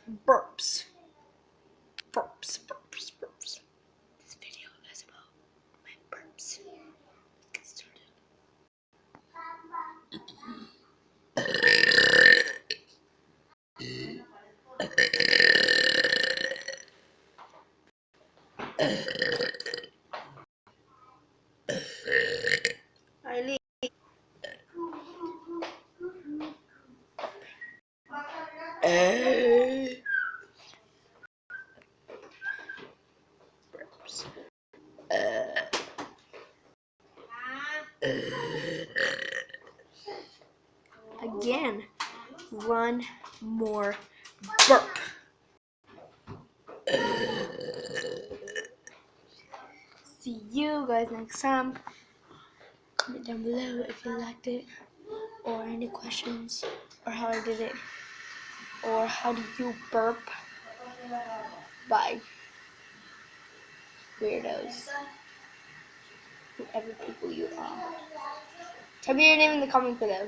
burps. Burps, burps, burps. This video is about my burps. Let's get started. Eileen. Burps. Again, one more burp. See you guys next time. Comment down below if you liked it, or any questions, or how I did it, or how do you burp. Bye, weirdos, whoever people you are. Tell me your name in the comments below.